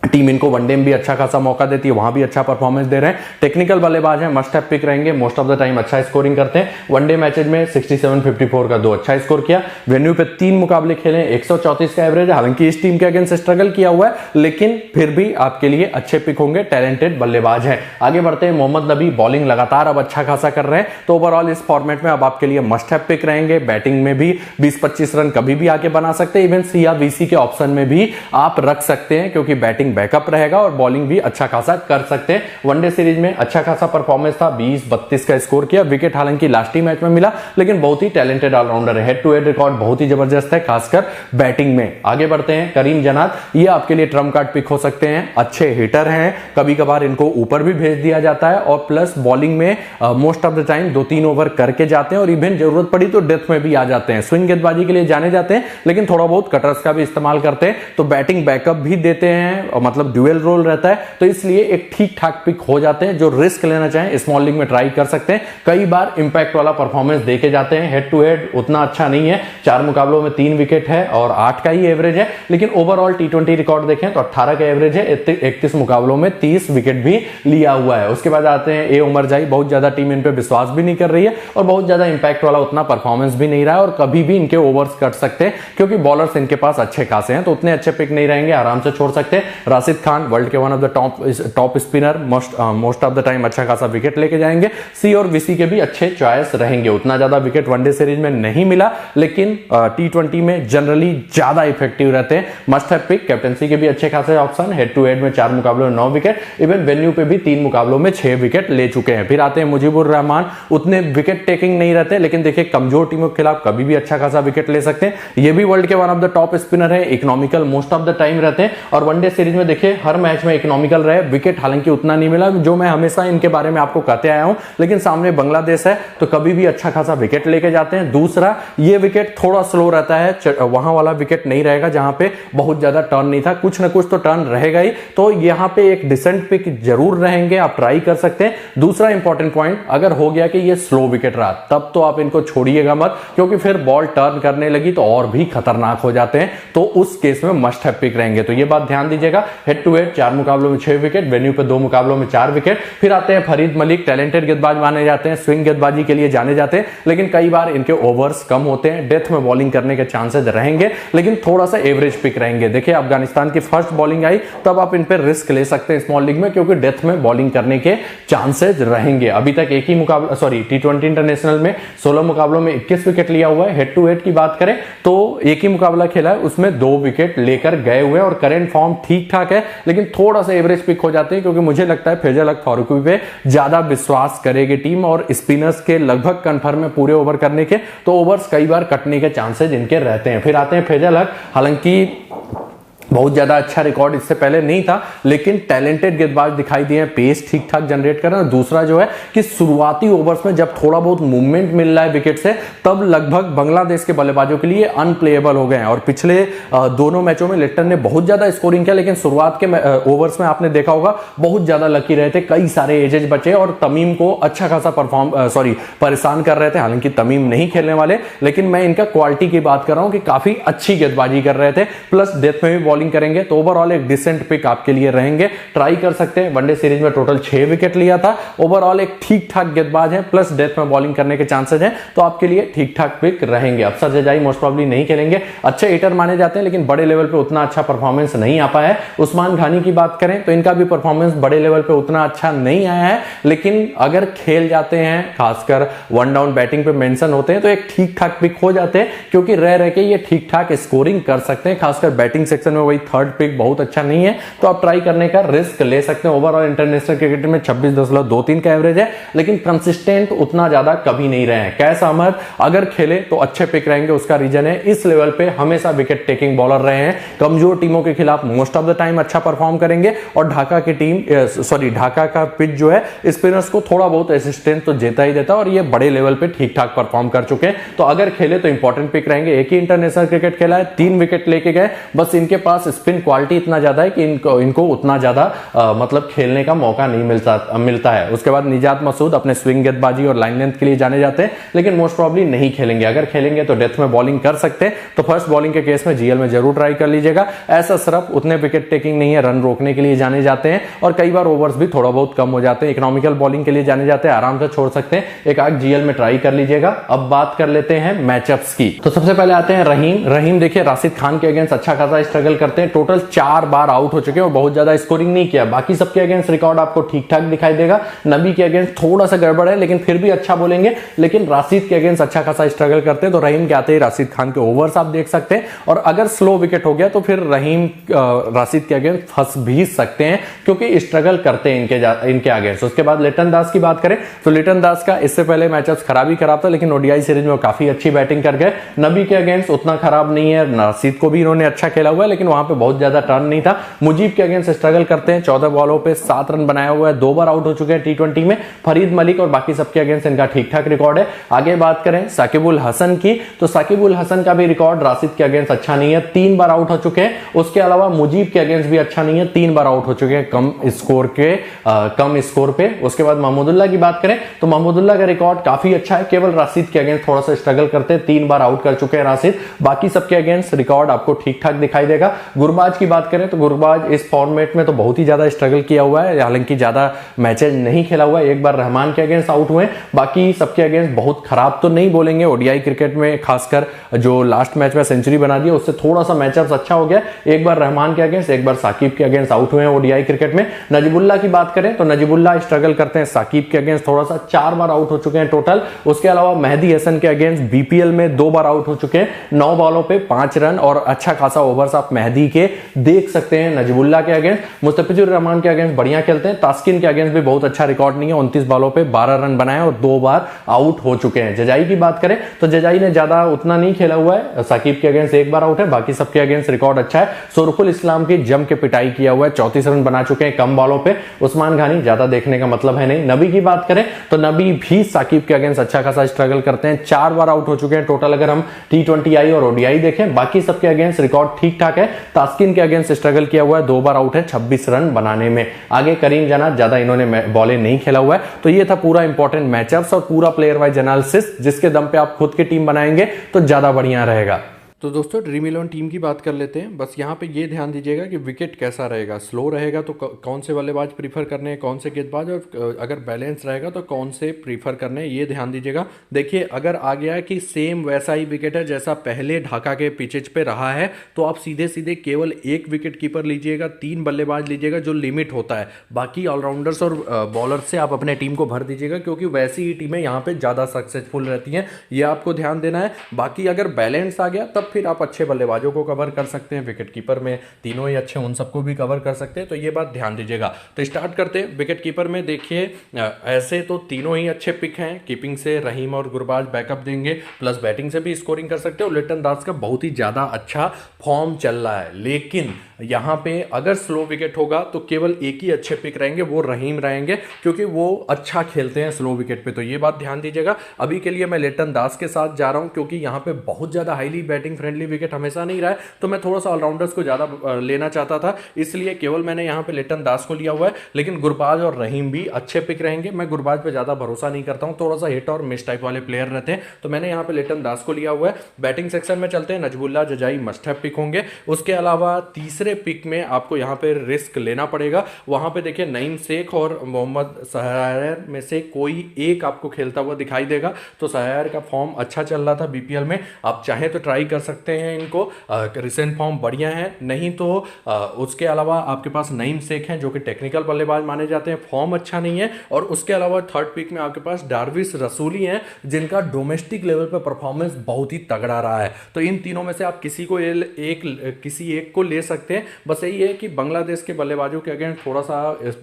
टीम इनको वनडे में भी अच्छा खासा मौका देती है, वहां भी अच्छा परफॉर्मेंस दे रहे हैं। टेक्निकल बल्लेबाज हैं, मस्ट हैव पिक रहेंगे, मोस्ट ऑफ द टाइम अच्छा स्कोरिंग करते हैं। वनडे मैचेज में 67-54 का 2 अच्छा स्कोर किया। वेन्यू पे 3 मुकाबले खेले, 134 का एवरेज है। हालांकि इस टीम के अगेंस्ट स्ट्रगल किया हुआ है, लेकिन फिर भी आपके लिए अच्छे पिक होंगे, टैलेंटेड बल्लेबाज है। आगे बढ़ते हैं, मोहम्मद नबी बॉलिंग लगातार अब अच्छा खासा कर रहे हैं, तो ओवरऑल इस फॉर्मेट में अब आपके लिए मस्ट हैव पिक रहेंगे। बैटिंग में भी 20-25 रन कभी भी आके बना सकते हैं। इवन सी या वीसी के ऑप्शन में भी आप रख सकते हैं, क्योंकि बैटिंग बैकअप रहेगा और बॉलिंग भी अच्छा खासा कर सकते हैं। वनडे सीरीज में अच्छा खासा परफॉर्मेंस था, 20-32 का स्कोर किया। विकेट हालांकि लास्ट ही मैच में मिला, लेकिन बहुत ही टैलेंटेड ऑलराउंडर है। हेड टू हेड रिकॉर्ड बहुत ही जबरदस्त है, खासकर बैटिंग में। आगे बढ़ते हैं, करीम जन्नात, ये आपके लिए ट्रम्प कार्ड पिक हो सकते हैं। अच्छे हिटर हैं, कभी कभार इनको ऊपर भी भेज दिया जाता है, और प्लस बॉलिंग में most of the time 2-3 over करके जाते हैं, और इवन जरूरत पड़ी तो डेथ में भी आ जाते हैं। स्विंग गेंदबाजी के लिए जाने जाते हैं, लेकिन थोड़ा बहुत कटर्स का भी इस्तेमाल करते हैं, तो बैटिंग बैकअप भी देते हैं, मतलब ड्यूअल रोल रहता है, तो इसलिए एक ठीक ठाक पिक हो जाते हैं। जो रिस्क लेना चाहें स्मॉल लीग में ट्राई कर सकते हैं। कई बार इंपैक्ट वाला परफॉर्मेंस देके जाते हैं। हेड टू हेड उतना अच्छा नहीं है, 4 मुकाबलों में 3 विकेट है और 8 का ही एवरेज है, लेकिन ओवरऑल T20 रिकॉर्ड देखें तो 18 का एवरेज है, 31 मुकाबलों में 30 विकेट भी लिया हुआ है। उसके बाद आते हैं ए उमर जाई, बहुत ज्यादा टीम इन पे विश्वास भी नहीं कर रही है, और बहुत ज्यादा इंपैक्ट वाला उतना परफॉर्मेंस भी नहीं रहा है, और कभी भी इनके ओवर्स कट सकते हैं, क्योंकि बॉलर्स इनके पास अच्छे खासे हैं, तो उतने अच्छे पिक नहीं रहेंगे, आराम से छोड़ सकते हैं। राशिद खान, वर्ल्ड के one of the top spinner, most of the time अच्छा खासा विकेट लेके जाएंगे। सी और वीसी के भी अच्छे चॉइस रहेंगे। उतना ज्यादा विकेट वनडे सीरीज में नहीं मिला, लेकिन T20 में जनरली ज्यादा इफेक्टिव रहते हैं। मस्ट हैव पिक, कैप्टनसी के भी अच्छे खासे ऑप्शन। हेड टू हेड में 4 मुकाबलों में 9 विकेट, इवन वेन्यू पे भी 3 मुकाबलों में 6 विकेट ले चुके हैं। फिर आते हैं मुजीबुर रहमान, उतने विकेट टेकिंग नहीं रहते, लेकिन देखिए कमजोर टीमों के खिलाफ कभी भी अच्छा खासा विकेट ले सकते हैं। ये भी वर्ल्ड के one of the top spinner है, economical most of the time रहते हैं, और वनडे सीरीज में देखिए हर मैच में इकोनॉमिकल रहे। विकेट हालांकि उतना नहीं मिला, जो मैं हमेशा इनके बारे में आपको कहते आया हूं, लेकिन सामने बांग्लादेश है, तो कभी भी अच्छा खासा विकेट लेके जाते हैं। दूसरा, ये विकेट थोड़ा स्लो रहता है, वहां वाला विकेट नहीं रहेगा जहां पे बहुत ज्यादा टर्न नहीं था, कुछ ना कुछ तो टर्न रहेगा ही, तो यहां पे एक डिसेंट पिक जरूर रहेंगे, आप ट्राई कर सकते हैं। दूसरा इंपॉर्टेंट पॉइंट, अगर हो गया कि ये स्लो विकेट रहा, तब तो आप इनको छोड़िएगा मत, क्योंकि फिर बॉल टर्न करने लगी तो और भी खतरनाक हो जाते हैं, तो उस केस में मस्ट हैव पिक रहेंगे। तो ये बात ध्यान दीजिएगा। हेड टू हेड 4 मुकाबलों में 6 विकेट, वेन्यू पे 2 मुकाबलों में 4 विकेट। फिर आते हैं फरीद मलिक, टैलेंटेड गेंदबाज माने जाते हैं, स्विंग गेंदबाजी के लिए जाने जाते हैं, लेकिन कई बार इनके ओवर्स कम होते हैं, डेथ में बॉलिंग करने के चांसेस रहेंगे, लेकिन थोड़ा सा एवरेज पिक रहेंगे। देखिए अफगानिस्तान की फर्स्ट बॉलिंग आई, तब आप इन पर रिस्क ले सकते हैं स्मॉल लीग में, क्योंकि डेथ में बॉलिंग करने के चांसेस रहेंगे। अभी तक एक ही मुकाबला, सॉरी T20 इंटरनेशनल में 16 मुकाबलों में 21 विकेट लिया हुआ है। हेड टू हेड की बात करें तो एक ही मुकाबला खेला है, उसमें 2 विकेट लेकर गए हुए हैं, और करंट फॉर्म ठीक ठाक है, लेकिन थोड़ा सा एवरेज पिक हो जाते हैं, क्योंकि मुझे लगता है फैजल हक फारूकी पे ज्यादा विश्वास करेगी टीम, और स्पिनर्स के लगभग कन्फर्म है पूरे ओवर करने के, तो ओवर्स कई बार कटने के चांसेस इनके रहते हैं। फिर आते हैं फैजल हक, हालांकि बहुत ज्यादा अच्छा रिकॉर्ड इससे पहले नहीं था, लेकिन टैलेंटेड गेंदबाज दिखाई दिए हैं, पेस ठीक ठाक जनरेट कर रहे हैं। दूसरा जो है कि शुरुआती ओवर्स में जब थोड़ा बहुत मूवमेंट मिल रहा है विकेट से, तब लगभग बांग्लादेश के बल्लेबाजों के लिए अनप्लेएबल हो गए हैं। और पिछले दोनों मैचों में लिट्टन ने बहुत ज्यादा स्कोरिंग किया, लेकिन शुरुआत के ओवर्स में आपने देखा होगा बहुत ज्यादा लकी रहे थे, कई सारे एजेस बचे, और तमीम को अच्छा खासा परेशान कर रहे थे। हालांकि तमीम नहीं खेलने वाले, लेकिन मैं इनका क्वालिटी की बात कर रहा हूं कि काफी अच्छी गेंदबाजी कर रहे थे, प्लस डेथ में भी बॉलिंग करेंगे तो ओवरऑल एक डिसेंट पिक आपके लिए रहेंगे, ट्राई कर सकते हैं। वनडे सीरीज में टोटल 6 विकेट लिया था, ओवरऑल एक ठीक ठाक गेंदबाज है, प्लस डेथ में बॉलिंग करने के चांसेस हैं, तो आपके लिए ठीक ठाक पिक रहेंगे। अफसर जजाई मोस्ट प्रॉब्ली नहीं खेलेंगे, अच्छे हिटर माने जाते हैं लेकिन बड़े लेवल पे उतना अच्छा परफॉर्मेंस नहीं आ पाया है। उस्मान घानी की बात करें तो इनका भी परफॉर्मेंस बड़े लेवल पे उतना अच्छा नहीं आया है, लेकिन अगर खेल जाते हैं, खासकर वन डाउन बैटिंग पे मेंशन होते हैं, तो एक ठीक ठाक पिक हो जाते हैं, क्योंकि रह के ये ठीक ठाक स्कोरिंग कर सकते हैं। खासकर बैटिंग सेक्शन में वही थर्ड पिक बहुत अच्छा नहीं है, तो आप ट्राई करने का रिस्क ले सकते हैं। ओवरऑल इंटरनेशनल क्रिकेट में 26.23 का एवरेज है, लेकिन कंसिस्टेंट उतना ज्यादा कभी नहीं रहे हैं। कैस अहमद अगर खेले तो अच्छे पिक रहेंगे, उसका रीजन है इस लेवल पे हमेशा विकेट टेकिंग बॉलर रहे हैं, कमजोर टीमों के खिलाफ मोस्ट ऑफ द टाइम अच्छा परफॉर्म करेंगे, और ढाका की टीम ढाका का पिच जो है स्पिनर्स को थोड़ा बहुत असिस्टेंस तो देता ही देता, और ये बड़े लेवल पे ठीक ठाक परफॉर्म कर चुके हैं, तो अगर खेले तो इंपॉर्टेंट पिक रहेंगे। एक ही इंटरनेशनल क्रिकेट खेला है, 3 विकेट लेके गए, बस इनके पास स्पिन क्वालिटी इतना ज्यादा है कि इनको उतना ज्यादा मतलब खेलने का मौका नहीं मिलता है। उसके बाद निजात मसूद अपने स्विंग गेंदबाजी और लाइन लेंथ के लिए जाने जाते हैं, लेकिन मोस्ट प्रॉब्ली नहीं खेलेंगे। अगर खेलेंगे तो डेथ में बॉलिंग कर सकते हैं, तो फर्स्ट बॉलिंग के केस में जीएल में जरूर ट्राई कर लीजिएगा। ऐसा सिर्फ उतने विकेट टेकिंग नहीं है, रन रोकने के लिए जाने जाते हैं, और कई बार ओवर्स भी थोड़ा बहुत कम हो जाते हैं, इकोनॉमिकल बॉलिंग के लिए जाने जाते हैं, आराम से छोड़ सकते हैं। एक आग जीएल में ट्राई कर लीजिएगा। अब बात कर लेते हैं मैचअप्स की, तो सबसे पहले आते हैं रहीम देखिए राशिद खान के अगेंस्ट अच्छा खासा स्ट्रगल करते हैं, टोटल 4 बार आउट हो चुके हैं और बहुत ज्यादा स्कोरिंग नहीं किया। बाकी सबके अगेंस्ट रिकॉर्ड आपको ठीक ठाक दिखाई देगा। नबी के अगेंस्ट थोड़ा सा गड़बड़ है, लेकिन फिर भी अच्छा बोलेंगे, लेकिन राशिद के अगेंस्ट अच्छा खासा स्ट्रगल करते हैं, तो रहीम के आते ही राशिद खान के ओवर्स आप देख सकते हैं, और अगर स्लो विकेट हो गया तो फिर रहीम राशिद के अगेंस्ट फंस भी सकते हैं, क्योंकि स्ट्रगल करते हैं इनके अगेंस्ट। उसके बाद लिटन दास की बात करें तो लिटन दास का इससे पहले मैचअप्स खराब ही खराब था, लेकिन ओडीआई सीरीज में काफी अच्छी बैटिंग कर गए। नबी के अगेंस्ट उतना खराब नहीं है, राशिद को भी इन्होंने अच्छा खेला हुआ है, लेकिन वहां पे बहुत ज्यादा टर्न नहीं था। मुजीब के अगेंस्ट स्ट्रगल करते हैं, 14 बॉलों पे 7 रन बनाया हुआ है, 2 बार आउट हो चुके हैं टी20 में। फरीद मलिक और बाकी सबके अगेंस्ट इनका ठीक ठाक रिकॉर्ड है। आगे बात करें साकिबुल हसन की, तो साकिबुल हसन का भी रिकॉर्ड राशिद के अगेंस्ट अच्छा नहीं है, 3 बार आउट हो चुके हैं। उसके अलावा मुजीब के अगेंस्ट भी अच्छा नहीं है, 3 बार आउट हो चुके हैं कम स्कोर पे। उसके बाद महमूदुल्लाह की बात करें तो महमूदुल्लाह का रिकॉर्ड काफी अच्छा है, केवल राशिद के अगेंस्ट थोड़ा सा स्ट्रगल करते हैं, 3 बार आउट कर चुके हैं राशिद। बाकी सबके अगेंस्ट रिकॉर्ड आपको ठीक ठाक दिखाई देगा। गुरबाज की बात करें तो गुरबाज इस फॉर्मेट में तो बहुत ही ज्यादा स्ट्रगल किया हुआ है, हालांकि ज्यादा मैचेज नहीं खेला हुआ है, एक बार रहमान के अगेंस्ट आउट हुए, बाकी सबके अगेंस्ट बहुत खराब तो नहीं बोलेंगे। ओडीआई क्रिकेट में खासकर जो लास्ट मैच में सेंचुरी बना दिया, उससे थोड़ा सा मैचअप अच्छा हो गया, एक बार रहमान के अगेंस्ट, एक बार साकिब के अगेंस्ट आउट हुए हैं ओडीआई क्रिकेट में। नजीबुल्लाह की बात करें तो नजीबुल्लाह स्ट्रगल करते हैं साकिब के अगेंस्ट थोड़ा सा, 4 बार आउट हो चुके हैं टोटल। उसके अलावा मेहदी हसन के अगेंस्ट बीपीएल में 2 बार आउट हो चुके हैं, 9 बॉलों पे 5 रन, और अच्छा खासा ओवर्स आप मेहदी के देख सकते हैं। नजीबुल्लाह के अगेंस्ट मुस्तफिजुर रहमान के अगेंस्ट बढ़िया खेलते हैं, तास्किन के अगेंस्ट भी बहुत अच्छा रिकॉर्ड नहीं है, 29 बॉलों पे 12 रन बनाए और 2 बार आउट हो चुके हैं। जजाई की बात करें तो जजाई ने ज्यादा उतना नहीं खेला हुआ है, साकिब के अगेंस्ट 1 बार आउट है, बाकी सबके अगेंस्ट रिकॉर्ड अच्छा है। सुरफुल इस्लाम की जम के पिटाई किया हुआ है, 34 रन बना चुके हैं कम बॉलों पे। उस्मान घानी ज्यादा देखने का मतलब है नहीं। नबी की बात करें तो नबी भी साकिब के अगेंस्ट अच्छा खासा स्ट्रगल करते हैं, 4 बार आउट हो चुके हैं टोटल अगर हम टी20 और ओडीआई देखें। बाकी सबके अगेंस्ट रिकॉर्ड ठीक ठाक है। तास्किन के अगेंस्ट स्ट्रगल किया हुआ है, 2 बार आउट है, 26 रन बनाने में। आगे करीम जनात ज्यादा इन्होंने बॉलें नहीं खेला हुआ है। तो ये था पूरा इंपॉर्टेंट मैचअप्स और पूरा प्लेयर वाइज एनालिसिस, जिसके दम पे आप खुद की टीम बनाएंगे तो ज्यादा बढ़िया रहेगा। तो दोस्तों ड्रीम 11 टीम की बात कर लेते हैं। बस यहाँ पे ये ध्यान दीजिएगा कि विकेट कैसा रहेगा, स्लो रहेगा तो कौन से बल्लेबाज प्रीफर करने हैं, कौन से गेंदबाज, और अगर बैलेंस रहेगा तो कौन से प्रीफर करने हैं, ये ध्यान दीजिएगा। देखिए अगर आ गया कि सेम वैसा ही विकेट है जैसा पहले ढाका के पिचेज पे रहा है, तो आप सीधे सीधे केवल 1 विकेट कीपर लीजिएगा, 3 बल्लेबाज लीजिएगा, जो लिमिट होता है। बाकी ऑलराउंडर्स और बॉलर से आप अपने टीम को भर दीजिएगा, क्योंकि वैसी ही टीमें यहाँ पे ज़्यादा सक्सेसफुल रहती हैं, ये आपको ध्यान देना है। बाकी अगर बैलेंस आ गया तब फिर आप अच्छे बल्लेबाजों को कवर कर सकते हैं, विकेट कीपर में तीनों ही अच्छे, उन सबको भी कवर कर सकते हैं, तो ये बात ध्यान दीजिएगा। तो स्टार्ट करते हैं। विकेट कीपर में देखिए ऐसे तो तीनों ही अच्छे पिक हैं, कीपिंग से रहीम और गुरबाज बैकअप देंगे, प्लस बैटिंग से भी स्कोरिंग कर सकते हो। लिटन दास का बहुत ही ज़्यादा अच्छा फॉर्म चल रहा है, लेकिन यहाँ पे अगर स्लो विकेट होगा तो केवल एक ही अच्छे पिक रहेंगे, वो रहीम रहेंगे, क्योंकि वो अच्छा खेलते हैं स्लो विकेट पे, तो ये बात ध्यान दीजिएगा। अभी के लिए मैं लिटन दास के साथ जा रहा हूँ, क्योंकि यहाँ पे बहुत ज़्यादा highly batting batting friendly wicket हमेशा नहीं रहा है, तो मैं थोड़ा सा ऑलराउंडर्स को ज़्यादा लेना चाहता था, इसलिए केवल मैंने यहाँ पे लिटन दास को लिया हुआ है। लेकिन गुरबाज और रहीम भी अच्छे पिक रहेंगे। मैं गुरबाज पे ज़्यादा भरोसा नहीं करता हूँ, थोड़ा सा हिट और मिस टाइप वाले प्लेयर रहते हैं, तो मैंने यहाँ पे लिटन दास को लिया हुआ है। बैटिंग सेक्शन में चलते हैं, नजमुल्लाह जजाई मस्ट हैव पिक होंगे। उसके अलावा तीसरे पिक में आपको यहाँ पे रिस्क लेना पड़ेगा। वहां पे देखिए नईम शेख और मोहम्मद सहायर में से कोई एक आपको खेलता हुआ दिखाई देगा। तो सहायर का फॉर्म अच्छा चल रहा था बीपीएल में, आप चाहें तो ट्राई कर सकते हैं इनको, रिसेंट फॉर्म बढ़िया है। नहीं तो उसके अलावा आपके पास नईम शेख हैं जो कि टेक्निकल बल्लेबाज माने जाते हैं, फॉर्म अच्छा नहीं है। और उसके अलावा थर्ड पिक में आपके पास डार्विश रसूली हैं जिनका डोमेस्टिक लेवल पर परफॉर्मेंस बहुत ही तगड़ा रहा है। तो इन तीनों में से आप किसी एक को ले सकते हैं। बस यही है कि बांग्लादेश के बल्लेबाजों के अगेंस्ट थोड़ा सा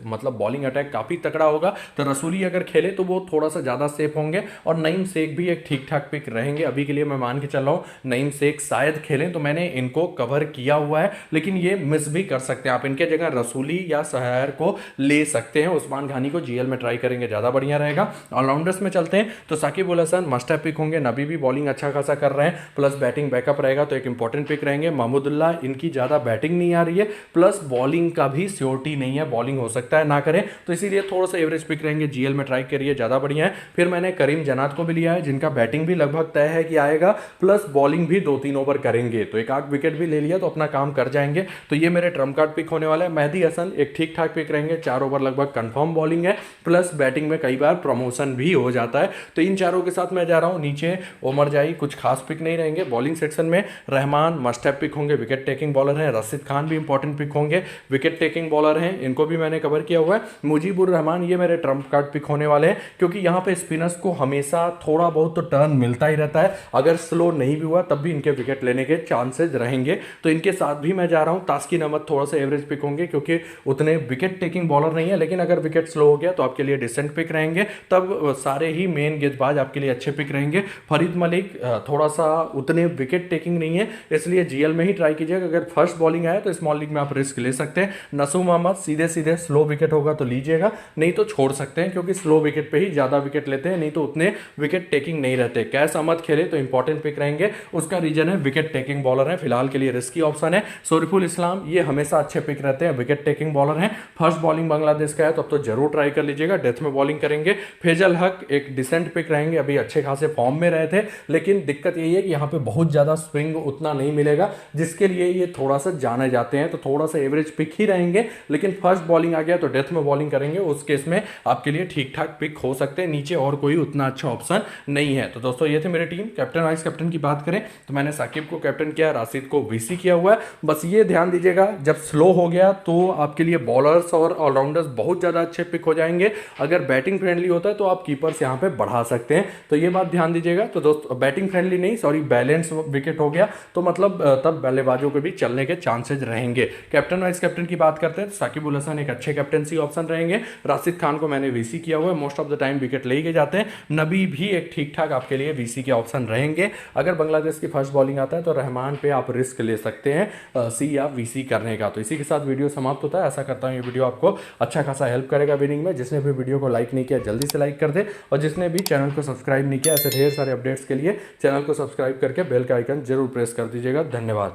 मतलब बॉलिंग अटैक काफी तगड़ा होगा, तो रसूली अगर खेले तो वो थोड़ा सा ज्यादा सेफ होंगे। और नईम शेख भी एक ठीक ठाक पिक रहेंगे। अभी के लिए मैं मान के चल रहा हूं नईम शेख शायद खेलें, तो मैंने इनको कवर किया हुआ है, लेकिन ये मिस भी कर सकते हैं। आप इनके जगह रसूली या सहायर को ले सकते हैं। उस्मान घानी को जीएल में ट्राई करेंगे, ज्यादा बढ़िया रहेगा। ऑलराउंडर्स में चलते हैं तो साकिब उल हसन मस्ट हैव पिक होंगे। नबी भी बॉलिंग अच्छा खासा कर रहे हैं, प्लस बैटिंग बैकअप रहेगा तो एक इंपॉर्टेंट पिक रहेंगे। महमूदुल्लाह, इनकी ज्यादा बैटिंग नहीं आ रही है, प्लस बॉलिंग का भी श्योरिटी नहीं है, बॉलिंग हो सकता है ना करें, तो इसीलिए थोड़ा सा एवरेज पिक रहेंगे। जीएल में ट्राई करिए, ज्यादा बढ़िया है। फिर मैंने करीम जन्नात को भी लिया है जिनका बैटिंग भी लगभग तय है कि आएगा, प्लस बॉलिंग भी 2-3 ओवर करेंगे, तो एक आध विकेट भी ले लिया तो अपना काम कर जाएंगे। तो ये मेरे ट्रम्प कार्ड पिक होने वाला है। मेहदी हसन एक ठीक ठाक पिक रहेंगे, 4 ओवर लगभग कंफर्म बॉलिंग है, प्लस बैटिंग में कई बार प्रमोशन भी हो जाता है। तो इन चारों के साथ मैं जा रहा हूं। नीचे ओमर जाई कुछ खास पिक नहीं रहेंगे। बॉलिंग सेक्शन में रहमान मस्ट हैव पिक होंगे, विकेट टेकिंग बॉलर हैं। रशीद खान भी इंपॉर्टेंट पिक होंगे, विकेट टेकिंग बॉलर हैं, इनको भी मैंने कवर किया हुआ है। मुजीबुर रहमान ये मेरे ट्रम्प कार्ड पिक होने वाले हैं, क्योंकि यहाँ पे स्पिनर्स को हमेशा थोड़ा बहुत तो टर्न मिलता ही रहता है, अगर स्लो नहीं भी हुआ तब भी इनके विकेट लेने के चांसेस रहेंगे। तो इनके साथ भी मैं जा रहा हूं। तास्किन अहमद थोड़ा सा एवरेज पिक होंगे क्योंकि उतने विकेट टेकिंग बॉलर नहीं है, लेकिन अगर विकेट स्लो हो गया तो आपके लिए डिसेंट पिक रहेंगे। तब सारे ही मेन गेंदबाज आपके लिए अच्छे पिक रहेंगे। फरीद मलिक थोड़ा सा उतने विकेट टेकिंग नहीं है, इसलिए जीएल में ही ट्राई कीजिएगा। अगर फर्स्ट बॉलिंग आए तो स्मॉल लीग में आप रिस्क ले सकते हैं। नसूम अहमद सीधे सीधे स्लो विकेट होगा तो लीजिएगा, नहीं तो छोड़ सकते हैं, क्योंकि स्लो विकेट पे ही ज्यादा विकेट लेते हैं, नहीं तो उतने विकेट टेकिंग नहीं रहते। कैस अहमद खेले तो इंपॉर्टेंट पिक रहेंगे, उसका रीजन है विकेट टेकिंग बॉलर है, फिलहाल के लिए रिस्की ऑप्शन है। शरीफुल इस्लाम ये हमेशा अच्छे पिक रहते हैं, विकेट टेकिंग बॉलर हैं। फर्स्ट बॉलिंग बांग्लादेश का है तो अब तो जरूर ट्राई कर लीजिएगा, डेथ में बॉलिंग करेंगे। फैजल हक एक डिसेंट पिक रहेंगे, अभी अच्छे खासे फॉर्म में रहे थे, लेकिन दिक्कत यही है कि यहाँ पे बहुत ज्यादा स्विंग उतना नहीं मिलेगा जिसके लिए ये थोड़ा सा जाने जाते हैं, तो थोड़ा सा एवरेज पिक ही रहेंगे। लेकिन फर्स्ट बॉलिंग आ गया तो डेथ में बॉलिंग करेंगे, उस केस में आपके लिए ठीक ठाक पिक हो सकते हैं। नीचे और कोई उतना अच्छा ऑप्शन नहीं है। तो दोस्तों ये थे मेरी टीम। कैप्टन वाइस कैप्टन की बात करें तो मैंने साकिब को कैप्टन किया, राशिद को वीसी किया हुआ है। बस ये ध्यान दीजिएगा जब स्लो हो गया तो आपके लिए बॉलर्स और ऑलराउंडर्स बहुत ज्यादा अच्छे पिक हो जाएंगे। अगर बैटिंग फ्रेंडली होता है तो आप कीपर्स यहाँ पे बढ़ा सकते हैं, तो ये बात ध्यान दीजिएगा। तो दोस्तों बैटिंग फ्रेंडली नहीं, सॉरी बैलेंस विकेट हो गया तो मतलब तब बल्लेबाजों के भी चलने के चांसेस रहेंगे। कैप्टन वाइस कैप्टन की बात करते हैं तो साकिब उल हसन एक अच्छे कैप्टनसी ऑप्शन रहेंगे। राशिद खान को मैंने वीसी किया हुआ है, most of the time wicket ले के जाते हैं। नबी भी एक ठीक ठाक आपके लिए वीसी के ऑप्शन रहेंगे। अगर बांग्लादेश की फर्स्ट बॉलिंग आता है तो रहमान पे आप रिस्क ले सकते हैं सी या वीसी करने का। तो इसी के साथ वीडियो समाप्त होता है। ऐसा करता हूँ ये वीडियो आपको अच्छा खासा हेल्प करेगा विनिंग में। जिसने भी वीडियो को लाइक नहीं किया जल्दी से लाइक कर दे, और जिसने भी चैनल को सब्सक्राइब नहीं किया ऐसे ढेर सारे अपडेट्स के लिए चैनल को सब्सक्राइब करके बेल का आइकन जरूर प्रेस कर दीजिएगा। धन्यवाद।